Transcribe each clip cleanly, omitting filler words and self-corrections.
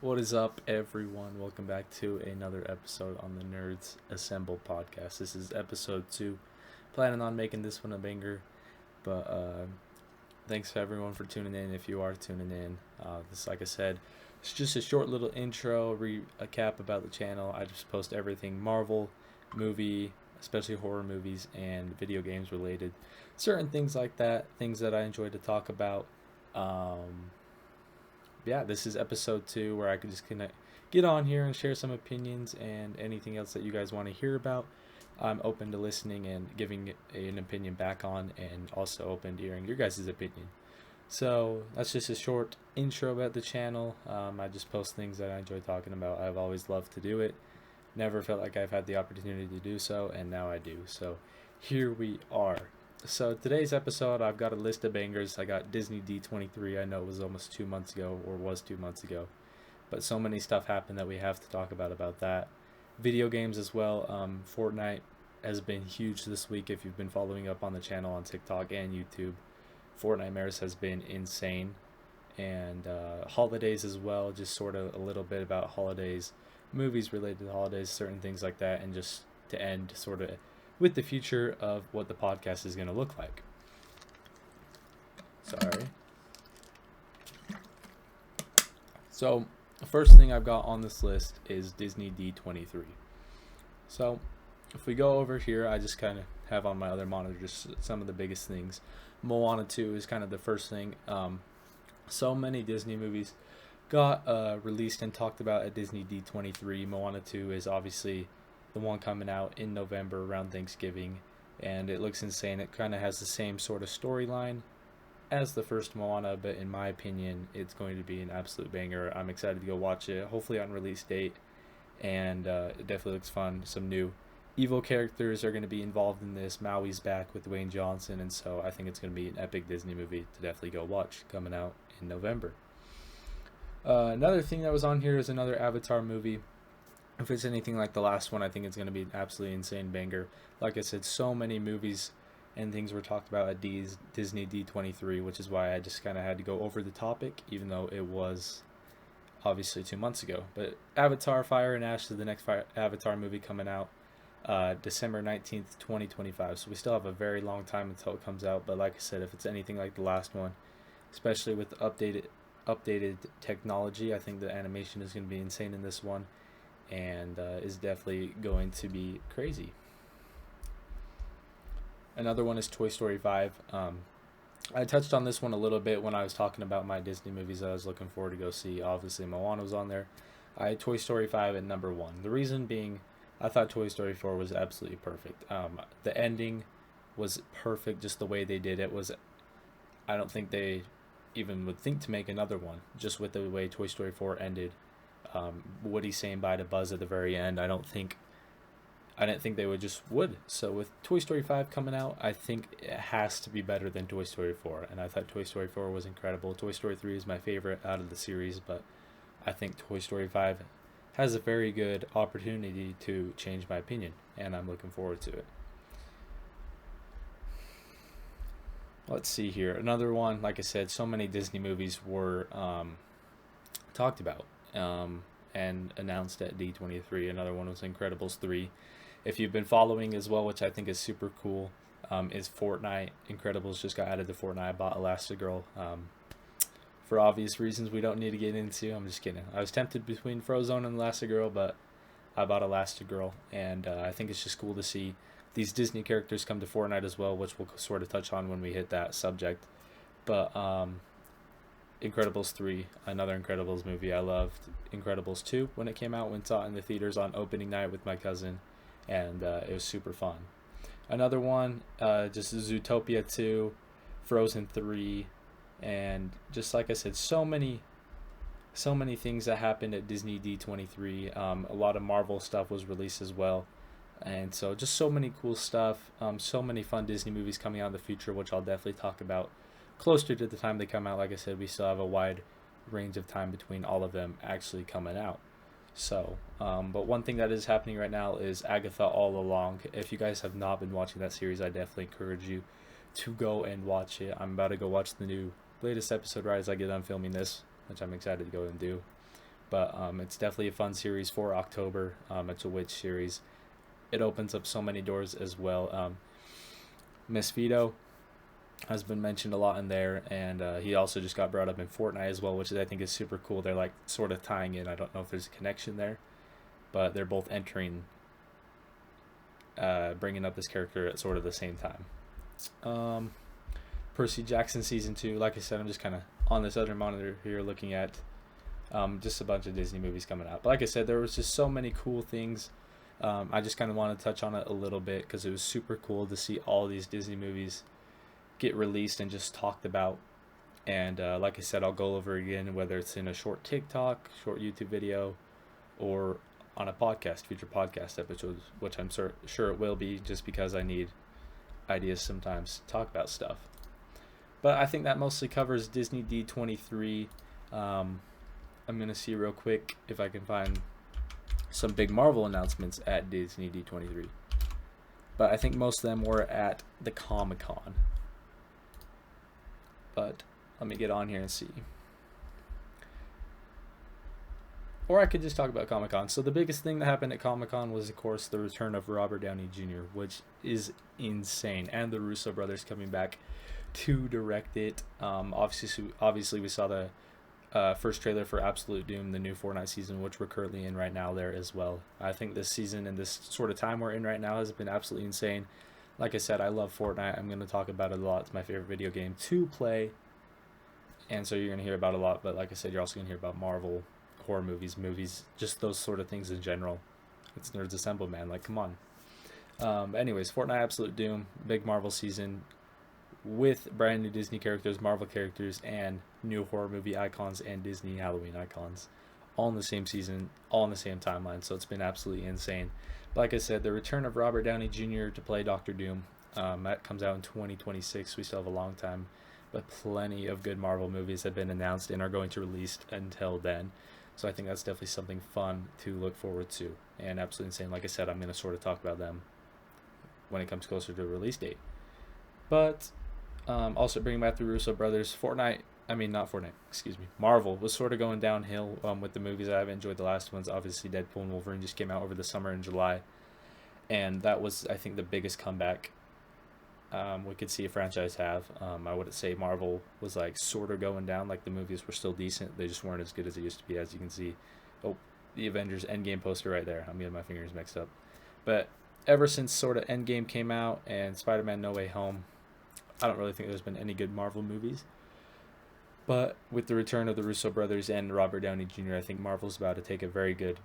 What is up, everyone? Welcome back to another episode on the Nerds Assemble podcast. This is episode 2. Planning on making this one a banger, but thanks to everyone for tuning in. If you are tuning in, this, like I said, it's just a short little intro, recap about the channel. I just post everything Marvel, movie, especially horror movies, and video games related. Certain things like that, things that I enjoy to talk about. Yeah, this is episode 2 where I could just kind of get on here and share some opinions and anything else that you guys want to hear about. I'm open to listening and giving an opinion back on, and also open to hearing your guys' opinion. So that's just a short intro about the channel. I just post things that I enjoy talking about. I've always loved to do it. Never felt like I've had the opportunity to do so, and now I do. So here we are. So today's episode, I've got a list of bangers. I got Disney D23. I know it was almost 2 months ago, or was 2 months ago, but so many stuff happened that we have to talk about that. Video games as well. Fortnite has been huge this week. If you've been following up on the channel on TikTok and YouTube, Fortnite has been insane. And holidays as well. Just sort of a little bit about holidays, movies related to holidays, certain things like that, and just to end sort of with the future of what the podcast is going to look like. Sorry. So, the first thing I've got on this list is Disney D23. So, if we go over here, I just kind of have on my other monitor just some of the biggest things. Moana 2 is kind of the first thing. So many Disney movies got released and talked about at Disney D23. Moana 2 is obviously the one coming out in November around Thanksgiving, and it looks insane. It kind of has the same sort of storyline as the first Moana, but in my opinion, it's going to be an absolute banger. I'm excited to go watch it, hopefully on release date, and it definitely looks fun. Some new evil characters are going to be involved in this. Maui's back with Dwayne Johnson, and so I think it's going to be an epic Disney movie to definitely go watch, coming out in November. Another thing that was on here is another Avatar movie. If it's anything like the last one, I think it's going to be an absolutely insane banger. Like I said, so many movies and things were talked about at Disney D23, which is why I just kind of had to go over the topic, even though it was obviously 2 months ago. But Avatar Fire and Ash is the next Avatar movie coming out December 19th, 2025. So we still have a very long time until it comes out. But like I said, if it's anything like the last one, especially with updated technology, I think the animation is going to be insane in this one, and is definitely going to be crazy. Another one is Toy Story 5. I touched on this one a little bit when I was talking about my Disney movies that I was looking forward to go see. Obviously, Moana was on there. I had Toy Story 5 at number 1. The reason being, I thought Toy Story 4 was absolutely perfect. The ending was perfect, just the way they did it was. I don't think they even would think to make another one, just with the way Toy Story 4 ended. Woody saying bye to Buzz at the very end. I didn't think they would. So with Toy Story 5 coming out, I think it has to be better than Toy Story 4. And I thought Toy Story 4 was incredible. Toy Story 3 is my favorite out of the series, but I think Toy Story 5 has a very good opportunity to change my opinion, and I'm looking forward to it. Let's see here. Another one, like I said, so many Disney movies were talked about and announced at D23. Another one was Incredibles 3. If you've been following as well, which I think is super cool, is Fortnite. Incredibles just got added to Fortnite. I bought Elastigirl for obvious reasons we don't need to get into. I'm just kidding. I was tempted between Frozone and Elastigirl, but I bought Elastigirl, and I think it's just cool to see these Disney characters come to Fortnite as well, which we'll sort of touch on when we hit that subject. But Incredibles 3, another Incredibles movie. I loved Incredibles 2 when it came out. Went saw it in the theaters on opening night with my cousin, and it was super fun. Another one, just Zootopia 2, Frozen 3, and just like I said, so many things that happened at Disney D23. A lot of Marvel stuff was released as well. And so just so many cool stuff, so many fun Disney movies coming out in the future, which I'll definitely talk about closer to the time they come out. Like I said, we still have a wide range of time between all of them actually coming out. So, but one thing that is happening right now is Agatha All Along. If you guys have not been watching that series, I definitely encourage you to go and watch it. I'm about to go watch the latest episode right as I get done filming this, which I'm excited to go and do. but it's definitely a fun series for October. It's a witch series. It opens up so many doors as well. Miss Vito has been mentioned a lot in there, and he also just got brought up in Fortnite as well, which I think is super cool. They're like sort of tying in. I don't know if there's a connection there, but they're both entering, bringing up this character at sort of the same time. Percy Jackson season 2. Like I said, I'm just kind of on this other monitor here looking at just a bunch of Disney movies coming out. But like I said, there was just so many cool things. I just kind of want to touch on it a little bit because it was super cool to see all these Disney movies get released and just talked about. And like I said, I'll go over again, whether it's in a short TikTok, short YouTube video, or on a podcast, future podcast episodes, which I'm sure it will be, just because I need ideas sometimes to talk about stuff. But I think that mostly covers Disney D23. I'm going to see real quick if I can find some big Marvel announcements at Disney D23. But I think most of them were at the Comic-Con. But let me get on here and see. Or I could just talk about Comic-Con. So the biggest thing that happened at Comic-Con was, of course, the return of Robert Downey Jr., which is insane. And the Russo brothers coming back to direct it. Obviously we saw the first trailer for Absolute Doom, the new Fortnite season, which we're currently in right now there as well. I think this season and this sort of time we're in right now has been absolutely insane. Like I said, I love Fortnite. I'm going to talk about it a lot. It's my favorite video game to play. And so you're going to hear about it a lot. But like I said, you're also going to hear about Marvel, horror movies, just those sort of things in general. It's Nerds Assemble, man. Like, come on. Anyways, Fortnite Absolute Doom, big Marvel season with brand new Disney characters, Marvel characters, and new horror movie icons and Disney Halloween icons, all in the same season, all in the same timeline. So it's been absolutely insane. But like I said, the return of Robert Downey Jr. to play Doctor Doom, that comes out in 2026. We still have a long time, but plenty of good Marvel movies have been announced and are going to release until then. So I think that's definitely something fun to look forward to, and absolutely insane. Like I said, I'm going to sort of talk about them when it comes closer to the release date. But also bringing back the Russo brothers, Marvel was sort of going downhill with the movies. I haven't enjoyed the last ones. Obviously, Deadpool and Wolverine just came out over the summer in July, and that was, I think, the biggest comeback we could see a franchise have. I wouldn't say Marvel was like sort of going down. Like, the movies were still decent. They just weren't as good as they used to be, as you can see. Oh, the Avengers Endgame poster right there. I'm getting my fingers mixed up. But ever since sort of Endgame came out and Spider-Man No Way Home, I don't really think there's been any good Marvel movies. But with the return of the Russo brothers and Robert Downey Jr., I think Marvel's about to take a very good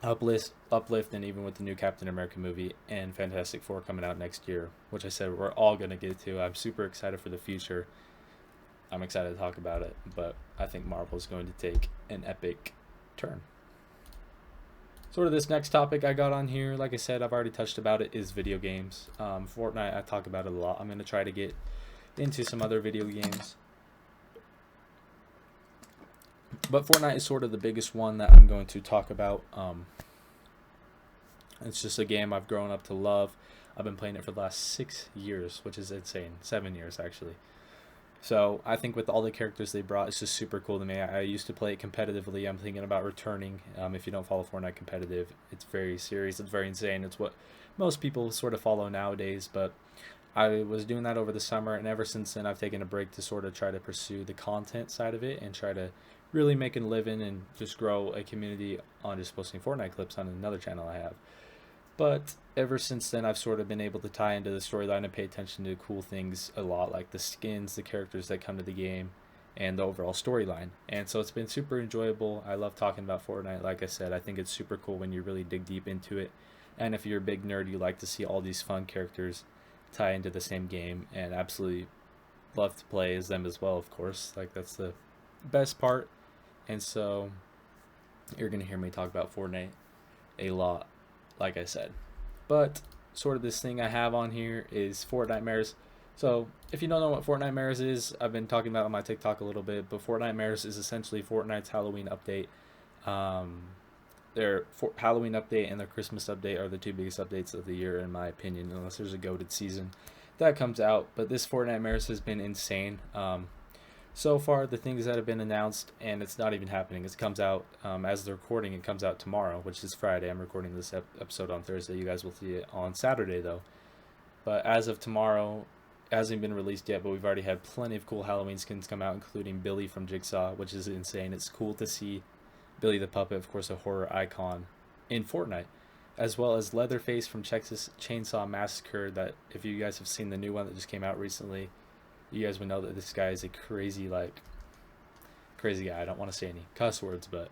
uplift, and even with the new Captain America movie and Fantastic Four coming out next year, which I said we're all going to get to. I'm super excited for the future. I'm excited to talk about it, but I think Marvel's going to take an epic turn. Sort of this next topic I got on here, like I said, I've already touched about it, is video games. Fortnite, I talk about it a lot. I'm going to try to get into some other video games. But Fortnite is sort of the biggest one that I'm going to talk about. It's just a game I've grown up to love. I've been playing it for the last 6 years, which is insane. 7 years, actually. So I think with all the characters they brought, it's just super cool to me. I used to play it competitively. I'm thinking about returning. If you don't follow Fortnite competitive, it's very serious. It's very insane. It's what most people sort of follow nowadays. But I was doing that over the summer, and ever since then, I've taken a break to sort of try to pursue the content side of it and try to really make a living and just grow a community on just posting Fortnite clips on another channel I have. But ever since then, I've sort of been able to tie into the storyline and pay attention to cool things a lot, like the skins, the characters that come to the game, and the overall storyline. And so it's been super enjoyable. I love talking about Fortnite. Like I said, I think it's super cool when you really dig deep into it. And if you're a big nerd, you like to see all these fun characters tie into the same game, and absolutely love to play as them as well, of course. Like, that's the best part. And so you're going to hear me talk about Fortnite a lot, like I said. But sort of this thing I have on here is Fortnitemares. So if you don't know what Fortnitemares is, I've been talking about it on my TikTok a little bit, but Fortnitemares is essentially Fortnite's Halloween update. Their Halloween update and their Christmas update are the two biggest updates of the year, in my opinion, unless there's a goated season that comes out. But this Fortnitemares has been insane. so far the things that have been announced, and it's not even happening. It comes out as the recording. It comes out tomorrow, which is Friday. I'm recording this episode on Thursday. You guys will see it on Saturday though. But as of tomorrow, it hasn't been released yet. But we've already had plenty of cool Halloween skins come out, including Billy from Jigsaw, which is insane. It's cool to see Billy the Puppet, of course, a horror icon in Fortnite, as well as Leatherface from Texas Chainsaw Massacre. That if you guys have seen the new one that just came out recently, you guys would know that this guy is a crazy guy. I don't want to say any cuss words, but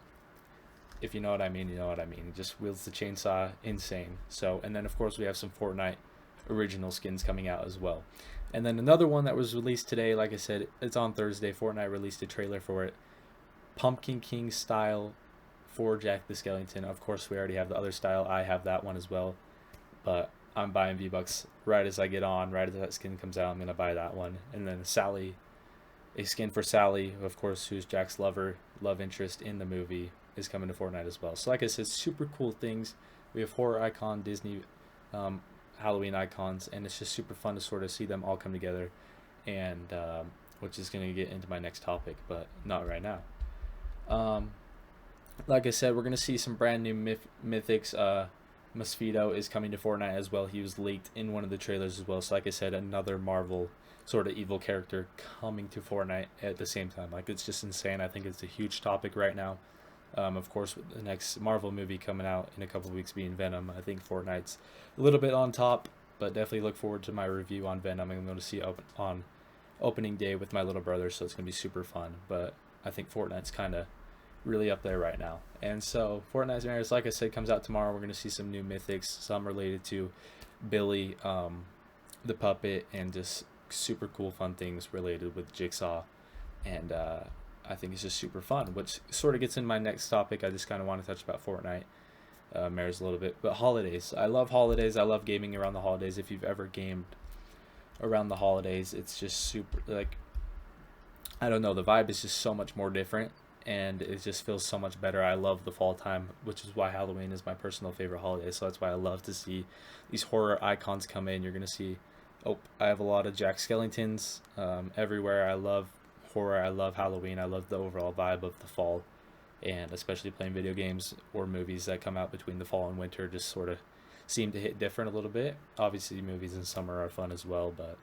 if you know what I mean, you know what I mean. He just wields the chainsaw, insane. So, and then of course we have some Fortnite original skins coming out as well. And then another one that was released today, like I said, it's on Thursday. Fortnite released a trailer for it. Pumpkin King style for Jack the Skellington. Of course, we already have the other style. I have that one as well. But I'm buying V-Bucks right as I get on, right as that skin comes out. I'm going to buy that one. And then Sally, a skin for Sally, of course, who's Jack's love interest in the movie, is coming to Fortnite as well. So like I said, super cool things. We have horror icon, Disney Halloween icons, and it's just super fun to sort of see them all come together, and which is going to get into my next topic, but not right now. Like I said, we're going to see some brand new mythics. Mosfito is coming to Fortnite as well. He was leaked in one of the trailers as well. So like I said, another Marvel sort of evil character coming to Fortnite at the same time. Like, it's just insane. I think it's a huge topic right now. Of course, with the next Marvel movie coming out in a couple of weeks being Venom, I think Fortnite's a little bit on top, but definitely look forward to my review on Venom. I'm going to see it on opening day with my little brother, so it's going to be super fun. But I think Fortnite's kind of really up there right now. And so Fortnite's Mirrors, like I said, comes out tomorrow. We're going to see some new mythics, some related to Billy the Puppet, and just super cool fun things related with Jigsaw. And I think it's just super fun, which sort of gets in my next topic. I just kind of want to touch about Fortnite Mirrors a little bit. But holidays, I love holidays. I love gaming around the holidays. If you've ever gamed around the holidays, it's just super, like, I don't know, the vibe is just so much more different, and it just feels so much better. I love the fall time, which is why Halloween is my personal favorite holiday. So that's why I love to see these horror icons come in. You're going to see, I have a lot of Jack Skellingtons everywhere. I love horror. I love Halloween. I love the overall vibe of the fall, and especially playing video games or movies that come out between the fall and winter just sort of seem to hit different a little bit. Obviously, movies in summer are fun as well, but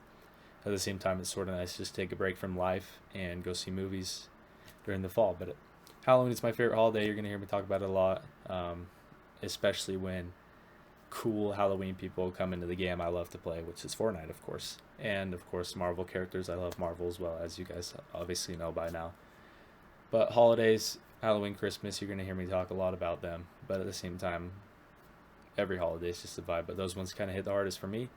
at the same time, it's sort of nice to just take a break from life and go see movies during the fall. But Halloween is my favorite holiday. You're going to hear me talk about it a lot, especially when cool Halloween people come into the game I love to play, which is Fortnite, of course. And, of course, Marvel characters. I love Marvel as well, as you guys obviously know by now. But holidays, Halloween, Christmas, you're going to hear me talk a lot about them. But at the same time, every holiday is just a vibe. But those ones kind of hit the hardest for me.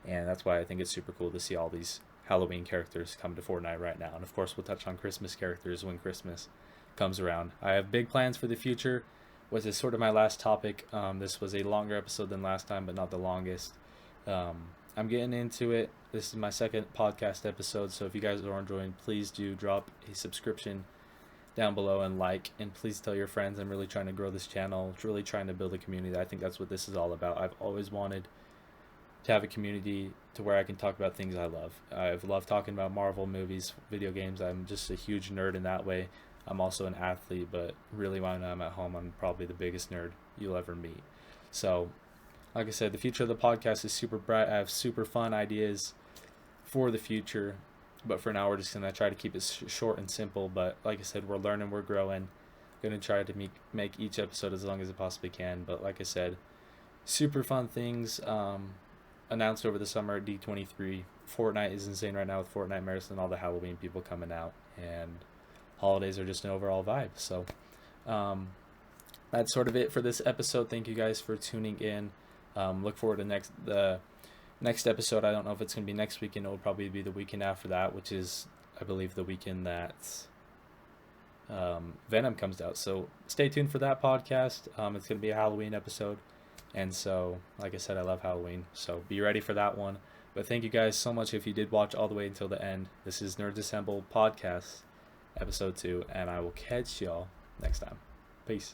And that's why I think it's super cool to see all these Halloween characters come to Fortnite right now. And, of course, we'll touch on Christmas characters when Christmas comes around. I have big plans for the future, which is sort of my last topic. This was a longer episode than last time, but not the longest. I'm getting into it. This is my second podcast episode, so if you guys are enjoying, please do drop a subscription down below and like, and please tell your friends. I'm really trying to grow this channel, really trying to build a community. I think that's what this is all about. I've always wanted to have a community to where I can talk about things I love. I've loved talking about Marvel movies, video games. I'm just a huge nerd in that way. I'm also an athlete, but really when I'm at home, I'm probably the biggest nerd you'll ever meet. So, like I said, the future of the podcast is super bright. I have super fun ideas for the future, but for now we're just going to try to keep it short and simple. But like I said, we're learning, we're growing. Going to try to make each episode as long as it possibly can. But like I said, super fun things announced over the summer at D23. Fortnite is insane right now with Fortnite Marathon, all the Halloween people coming out, and holidays are just an overall vibe. So that's sort of it for this episode. Thank you guys for tuning in. Look forward to the next episode. I don't know if it's going to be next weekend. It will probably be the weekend after that, which is, I believe, the weekend that Venom comes out. So stay tuned for that podcast. It's going to be a Halloween episode. And so, like I said, I love Halloween. So be ready for that one. But thank you guys so much if you did watch all the way until the end. This is Nerds Assemble Podcast, Episode 2. And I will catch y'all next time. Peace.